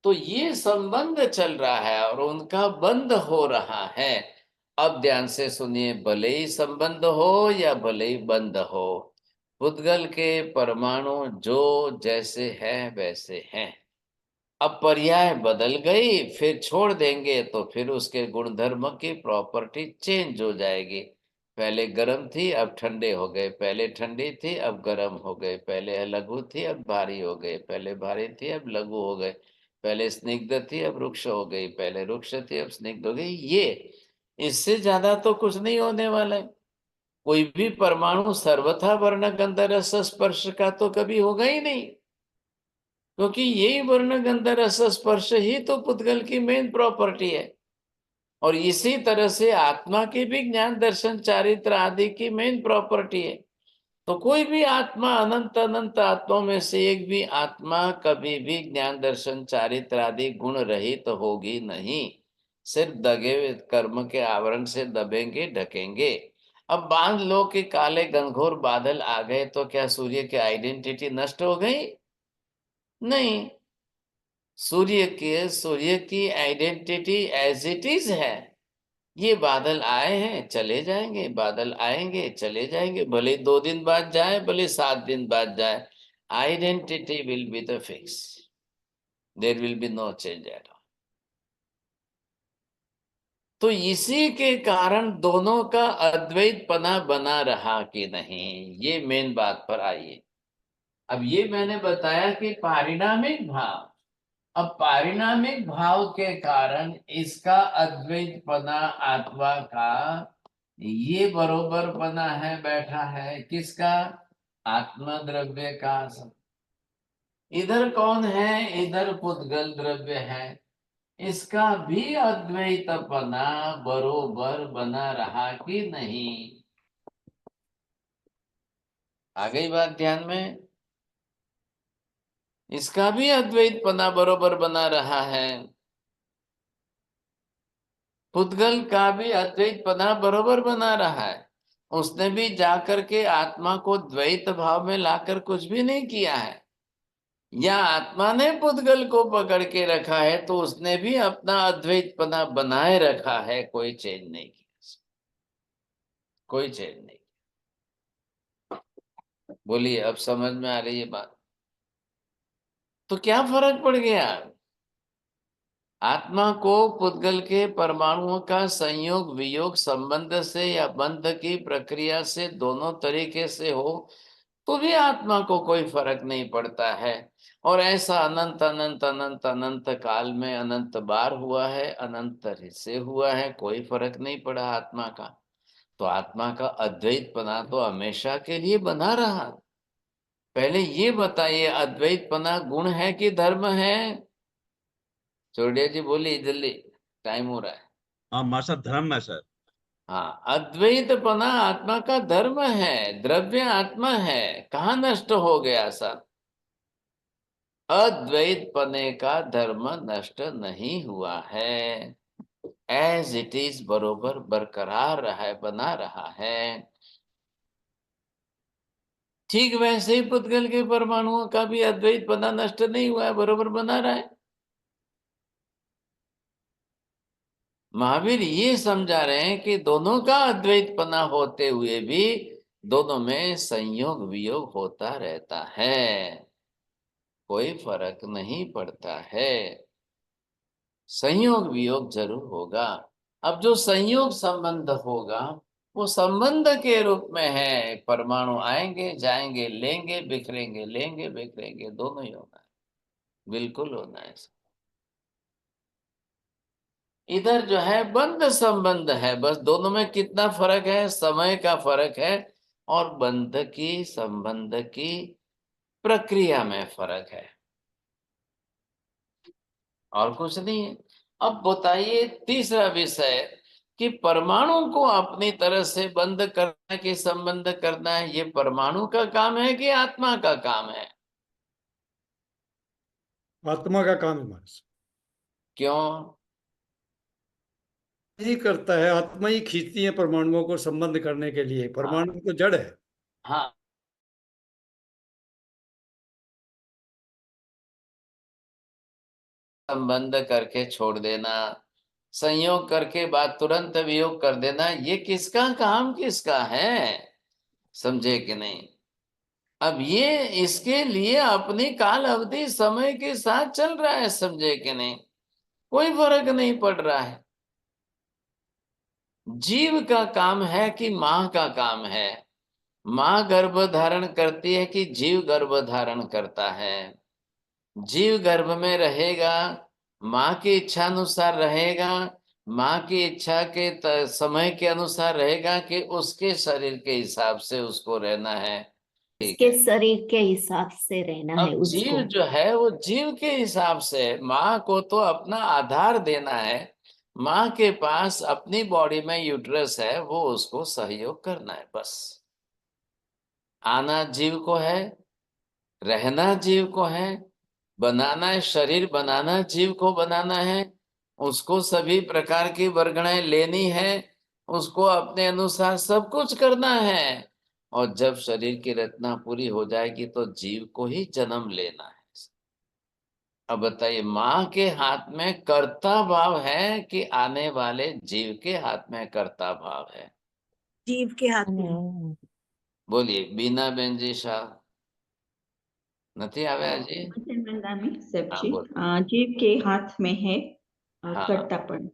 तो ये संबंध चल रहा है और उनका बंद हो रहा है। अब ध्यान से सुनिए, भले ही संबंध हो या भले ही बंद हो, पुद्गल के परमाणु जो जैसे हैं वैसे हैं। अब पर्याय बदल गई, फिर छोड़ देंगे तो फिर उसके गुणधर्म की प्रॉपर्टी चेंज हो जाएगी। पहले गर्म थी अब ठंडे हो गए, पहले ठंडी थी अब गर्म हो गए, पहले लघु थी अब भारी हो गए, पहले भारी थी अब लघु हो गए, पहले स्निग्ध थी अब रुक्ष हो गई, पहले रुक्ष थी अब स्निग्ध हो गई। ये इससे ज्यादा तो कुछ नहीं होने वाला है। कोई भी परमाणु सर्वथा वर्ण गंध रस स्पर्श का तो कभी होगा ही नहीं, क्योंकि यही वर्ण गंध रस स्पर्श ही तो पुद्गल की मेन प्रॉपर्टी है। और इसी तरह से आत्मा की भी ज्ञान दर्शन चारित्र आदि की मेन प्रॉपर्टी है। तो कोई भी आत्मा, अनंत अनंत आत्माओं में से एक भी आत्मा कभी भी ज्ञान दर्शन चारित्र आदि गुण रहित तो होगी नहीं। सिर्फ दगे हुए कर्म के आवरण से दबेंगे, ढकेंगे। अब बांध लो कि काले घनघोर बादल आ गए, तो क्या सूर्य की आइडेंटिटी नष्ट हो गई? नहीं, सूर्य की आइडेंटिटी एज इट इज है। ये बादल आए हैं, चले जाएंगे, बादल आएंगे, चले जाएंगे, भले 2 दिन बाद जाए, भले 7 दिन बाद जाए, identity will be the fix, there will be no change at all. तो इसी के कारण दोनों का अद्वैत पना बना रहा कि नहीं, ये मेन बात पर आइए। अब ये मैंने बताया कि पारिणामिक भाव, अब पारिणामिक भाव के कारण इसका अद्वैत पना आत्मा का ये बरोबर पना है, बैठा है किसका? आत्मा द्रव्य का। इधर कौन है? इधर पुद्गल द्रव्य है। इसका भी अद्वैत पना बरोबर बना रहा कि नहीं? आ गई बात ध्यान में? इसका भी अद्वैत पना बरोबर बना रहा है, पुद्गल का भी अद्वैत पना बरोबर बना रहा है। उसने भी जाकर के आत्मा को द्वैत भाव में लाकर कुछ भी नहीं किया है, या आत्मा ने पुद्गल को पकड़ के रखा है तो उसने भी अपना अद्वैत पना बनाए रखा है, कोई चेंज नहीं किया, कोई चेंज नहीं। बोलिए, अब समझ में आ रही है बात? तो क्या फर्क पड़ गया? आत्मा को पुद्गल के परमाणुओं का संयोग वियोग संबंध से या बंध की प्रक्रिया से दोनों तरीके से हो तो भी आत्मा को कोई फर्क नहीं पड़ता है। और ऐसा अनंत अनंत अनंत अनंत काल में अनंत बार हुआ है, अनंत से हुआ है, कोई फर्क नहीं पड़ा आत्मा का। तो आत्मा का अद्वैत पना तो हमेशा के लिए बना रहा। पहले ये बताइए, अद्वैत पना गुण है कि धर्म है? चौड़िया जी बोलिए जल्दी, टाइम हो रहा है। हाँ हमारे साथ धर्म है सर। हाँ, अद्वैत पना आत्मा का धर्म है, द्रव्य आत्मा है, कहाँ नष्ट हो गया सब? अद्वैत पने का धर्म नष्ट नहीं हुआ है, एज इट इज बरोबर बरकरार रहा है, बना रहा है। ठीक वैसे ही पुद्गल के परमाणुओं का भी अद्वैत पना नष्ट नहीं हुआ है, बरोबर बना रहा है। महावीर ये समझा रहे हैं कि दोनों का अद्वैत पना होते हुए भी दोनों में संयोग वियोग होता रहता है, कोई फर्क नहीं पड़ता है। संयोग वियोग जरूर होगा। अब जो संयोग संबंध होगा वो संबंध के रूप में है। परमाणु आएंगे जाएंगे, लेंगे बिखरेंगे, लेंगे बिखरेंगे, दोनों ही होना है, बिल्कुल होना है। इधर जो है बंध संबंध है, बस दोनों में कितना फर्क है, समय का फर्क है, और बंध की संबंध की प्रक्रिया में फर्क है, और कुछ नहीं है। अब बताइए तीसरा विषय कि परमाणु को अपनी तरह से बंद करने के संबंध करना है, ये परमाणु का काम है कि आत्मा का काम है? आत्मा का काम है मानस, क्यों? ही करता है, आत्मा ही खींचती है परमाणुओं को संबंध करने के लिए। परमाणु तो जड़ है। हाँ, संबंध करके छोड़ देना, संयोग करके बाद तुरंत वियोग कर देना, ये किसका काम किसका है, समझे कि नहीं? अब ये इसके लिए अपनी काल अवधि समय के साथ चल रहा है, समझे कि नहीं? कोई फर्क नहीं पड़ रहा है। जीव का काम है कि माँ का काम है? माँ गर्भ धारण करती है कि जीव गर्भ धारण करता है? जीव गर्भ में रहेगा, माँ की इच्छा अनुसार रहेगा, माँ की इच्छा के समय के अनुसार रहेगा, कि उसके शरीर के हिसाब से उसको रहना है? ठीक उसके है। शरीर के हिसाब से रहना है अब जीव उसको। जो है वो जीव के हिसाब से, माँ को तो अपना आधार देना है, माँ के पास अपनी बॉडी में यूट्रस है, वो उसको सहयोग करना है बस। आना जीव को है, रहना जीव को है, बनाना है, शरीर बनाना जीव को बनाना है, उसको सभी प्रकार की वर्गणाएं लेनी है, उसको अपने अनुसार सब कुछ करना है, और जब शरीर की रचना पूरी हो जाएगी तो जीव को ही जन्म लेना है। अब बताइए, माँ के हाथ में कर्ता भाव है कि आने वाले जीव के हाथ में कर्ता भाव है? जीव के हाथ में। बोलिए बीना बेन जी शाह, नहीं आवे जी? हाँ बोल। जीव के हाथ में है हाँ, कर्तापन।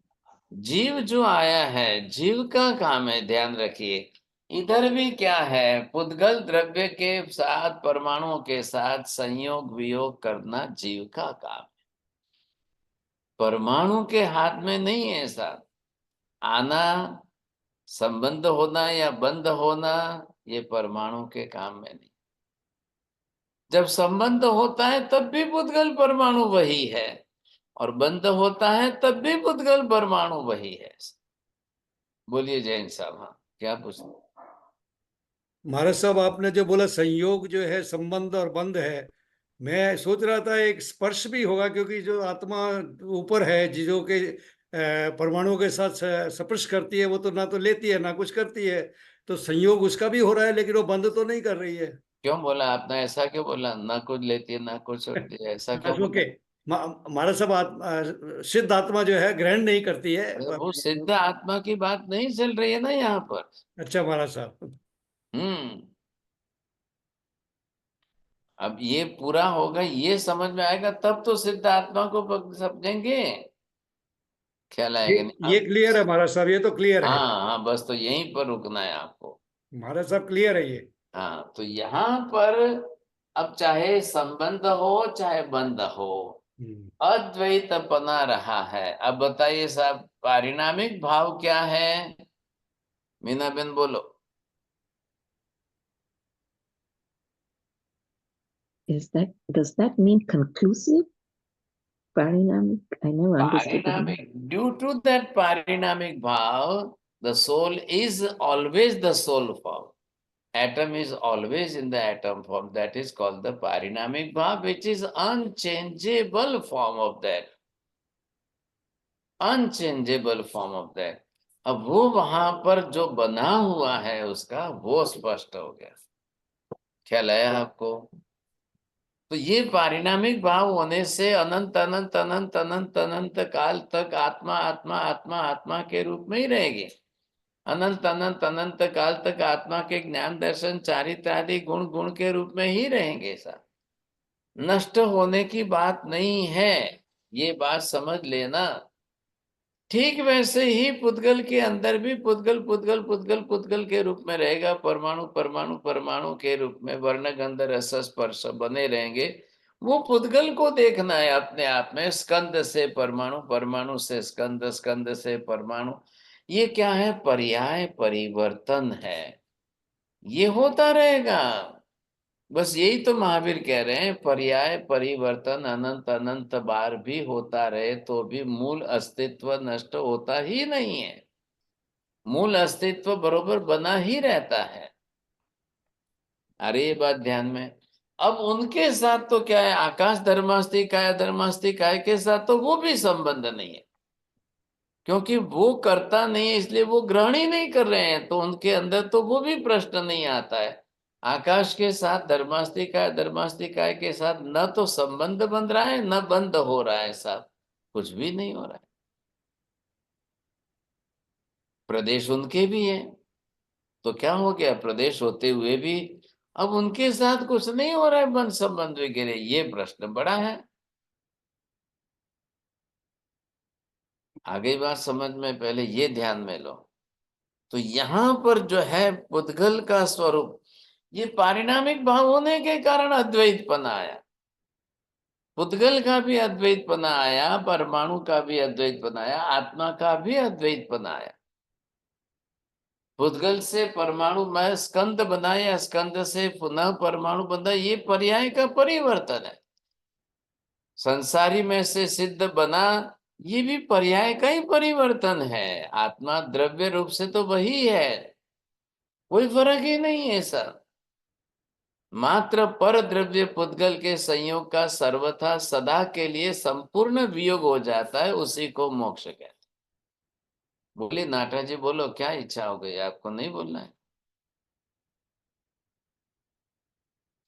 जीव जो आया है, जीव का काम है, ध्यान रखिए। इधर भी क्या है, पुद्गल द्रव्य के साथ, परमाणुओं के साथ संयोग वियोग करना जीव का काम है, परमाणु के हाथ में नहीं है। ऐसा आना, संबंध होना या बंद होना, ये परमाणु के काम में नहीं। जब संबंध होता है तब भी पुद्गल परमाणु वही है, और बंद होता है तब भी पुद्गल परमाणु वही है। बोलिए जैन साहब। हाँ, क्या पूछना? महाराज साहब, आपने जो बोला संयोग जो है संबंध और बंध है, मैं सोच रहा था एक स्पर्श भी होगा, क्योंकि जो आत्मा ऊपर है, चीजों के परमाणुओं के साथ स्पर्श करती है, वो तो ना तो लेती है ना कुछ करती है, तो संयोग उसका भी हो रहा है, लेकिन वो बंद तो नहीं कर रही है। क्यों बोला आपने ऐसा? क्यों बोला ना कुछ लेती है ना कुछ छोड़ती है? ऐसा क्यों बोला? ओके, महाराज साहब, सिद्ध आत्मा जो है ग्रहण नहीं करती है। अरे वो सिद्ध आत्मा की बात नहीं चल रही है ना यहाँ पर। अच्छा महाराज साहब। अब ये पूरा होगा, ये समझ में आएगा, तब तो सिद्ध आत्मा को समझेंगे, ख्याल आएगा नहीं ये अब। क्लियर है महाराज साहब, ये तो क्लियर है। हाँ हाँ, बस तो यहीं पर रुकना है आपको। महाराज साहब क्लियर है ये। हाँ, तो यहाँ पर अब चाहे संबंध हो चाहे बंध हो, अद्वैत बना रहा है। अब बताइए साहब, पारिणामिक भाव क्या है? मीना बेन बोलो। Does that mean conclusive? Parinamic? I never understood that. Parinamic, due to that parinamic bhav, the soul is always the soul form. Atom is always in the atom form. That is called the parinamic bhav, which is unchangeable form of that. Unchangeable form of that. अब वो वहां पर जो बना हुआ है उसका, वो स्पष्ट हो गया। ख्याल आया आपको? तो ये पारिणामिक भाव होने से अनंत अनंत अनंत अनंत अनंत काल तक आत्मा आत्मा आत्मा आत्मा के रूप में ही रहेगी। अनंत अनंत अनंत काल तक आत्मा के ज्ञान दर्शन चारित्र आदि गुण गुण के रूप में ही रहेंगे। साहब, नष्ट होने की बात नहीं है, ये बात समझ लेना। ठीक वैसे ही पुद्गल के अंदर भी पुद्गल पुद्गल पुद्गल पुद्गल के रूप में रहेगा, परमाणु परमाणु परमाणु के रूप में वर्ण गंध रस स्पर्श बने रहेंगे। वो पुद्गल को देखना है अपने आप में, स्कंद से परमाणु, परमाणु से स्कंद, स्कंद से परमाणु। ये क्या है? पर्याय परिवर्तन है, ये होता रहेगा। बस यही तो महावीर कह रहे हैं, पर्याय परिवर्तन अनंत अनंत बार भी होता रहे तो भी मूल अस्तित्व नष्ट होता ही नहीं है, मूल अस्तित्व बरोबर बना ही रहता है। अरे ये बात ध्यान में। अब उनके साथ तो क्या है, आकाश धर्मास्ति काय धर्मास्ति काय के साथ तो वो भी संबंध नहीं है, क्योंकि वो करता नहीं है इसलिए वो ग्रहण ही नहीं कर रहे हैं, तो उनके अंदर तो वो भी प्रश्न नहीं आता है। आकाश के साथ धर्मास्तिकाय के साथ न तो संबंध बन रहा है न बंद हो रहा है, साथ कुछ भी नहीं हो रहा है। प्रदेश उनके भी है तो क्या हो गया, प्रदेश होते हुए भी अब उनके साथ कुछ नहीं हो रहा है बंद संबंध वगैरह, ये प्रश्न बड़ा है। आगे बात समझ में, पहले ये ध्यान में लो। तो यहां पर जो है पुद्गल का स्वरूप, ये पारिणामिक भाव होने के कारण अद्वैतपना आया। पुद्गल का भी अद्वैतपना आया, परमाणु का भी अद्वैतपना आया, आत्मा का भी अद्वैतपना आया। पुद्गल से परमाणु में स्कंद बनाया, स्कंद से पुनः परमाणु बना, ये पर्याय का परिवर्तन है। संसारी में से सिद्ध बना, ये भी पर्याय का ही परिवर्तन है। आत्मा द्रव्य रूप से तो वही है, कोई फर्क ही नहीं है सर। मात्र पर द्रव्य पुद्गल के संयोग का सर्वथा सदा के लिए संपूर्ण वियोग हो जाता है, उसी को मोक्ष कहते हैं। बोलिए नाटा जी, बोलो क्या इच्छा हो गई आपको? नहीं बोलना है?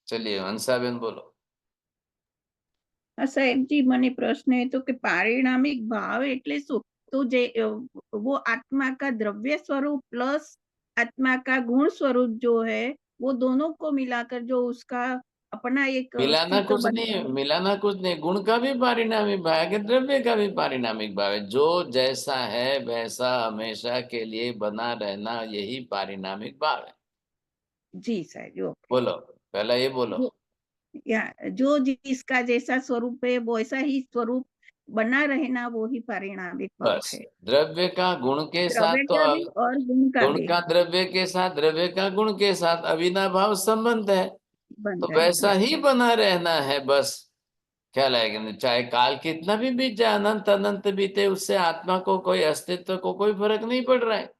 चलिए हंसाबेन बोलो। સાહેબજી મને પ્રશ્ન હતો કે પારિણામિક ભાવ એટલે શું? તો જે वो आत्मा का द्रव्य स्वरूप प्लस आत्मा का गुण स्वरूप जो है, वो दोनों को मिलाकर जो उसका अपना एक मिलाना अस्तित्व कुछ नहीं है, मिलाना कुछ नहीं। गुण का भी पारिणामिक भाव है कि द्रव्य का भी पारिणामिक भाव है। जो जैसा है वैसा हमेशा के लिए बना रहना, यही पारिणामिक भाव है। जी साहब, ओके। बोलो, पहला ये बोलो। जो जिसका जैसा स्वरूप है वैसा ही स्वरूप बना रहना, वो ही पारिणामिक भाव बस है। द्रव्य का गुण के साथ द्रव्य तो का भी और गुण का गुण भी का द्रव्य के साथ, द्रव्य का गुण के साथ अविनाभाव संबंध है, बन तो रहे वैसा हैं। ही बना रहना है। बस ख्याल आएगा, चाहे काल कितना भी बीत जाए, अनंत अनंत बीते, उससे आत्मा को कोई अस्तित्व को कोई फर्क नहीं पड़ रहा है।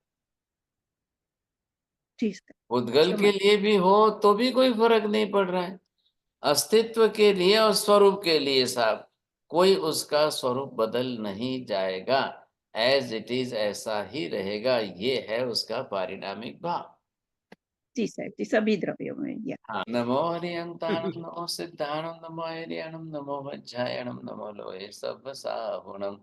ठीक है, उद्गल के समझ। लिए भी हो तो भी कोई फर्क नहीं पड़ रहा है। अस्तित्व के लिए और स्वरूप के लिए साहब, कोई उसका स्वरूप बदल नहीं जाएगा, एज इट इज ऐसा ही रहेगा। ये है उसका पारिणामिक भाव। जी साहब जी, सभी द्रव्यों में या हाँ, नमो हरियंताणम, नमो सिद्धाणम, नमो हरियाणम, नमो वज्रायणम, नमो लोहे सब साहुणम,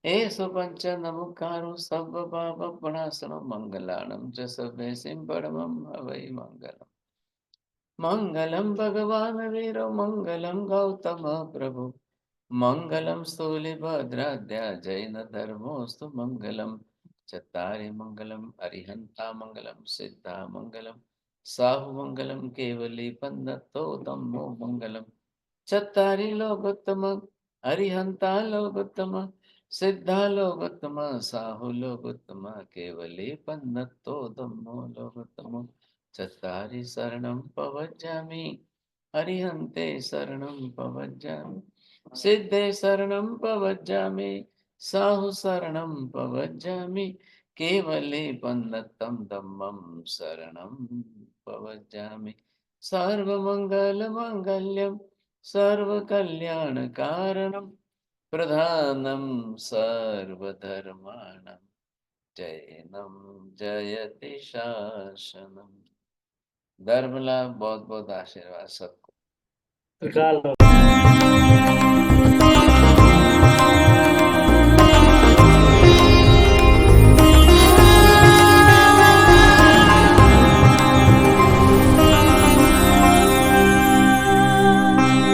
एषु पंच नमुखारो सब पाप प्रणाशनो, मंगलाणम च सभ्यसिं परमं हवै मंगलम्। मंगलम भगवान वीरो मंगलम गौतम प्रभु, मंगलम स्थूलिभद्राद्या जैन धर्मोस्तु मंगलम। चत्तारि मंगलम अरिहंता मंगलम सिद्धा मंगलम, साहु मंगलम केवली पन्नतो धम्मो मंगलम। चत्तारि लोकोत्तम अरिहंता लोकोत्तम, सिद्धा लोकोत्तम साहु लोकोत्तम, केवली पन्नतो धम्मो लोकोत्तम। चत्तारि शरणं पवज्जामि, अरिहन्ते शरणं पवज्जामि, सिद्धे शरणं पवज्जामि, साहु शरणं पवज्जामि, केवले पन्नतं धम्मं शरणं पवज्जामि। सर्वमङ्गलमाङ्गल्यं सर्वकल्याणकारणं, प्रधानं सर्वधर्माणां जैनं जयति शासनम्। धर्म लाभ, बहुत बहुत आशीर्वाद सबको। काल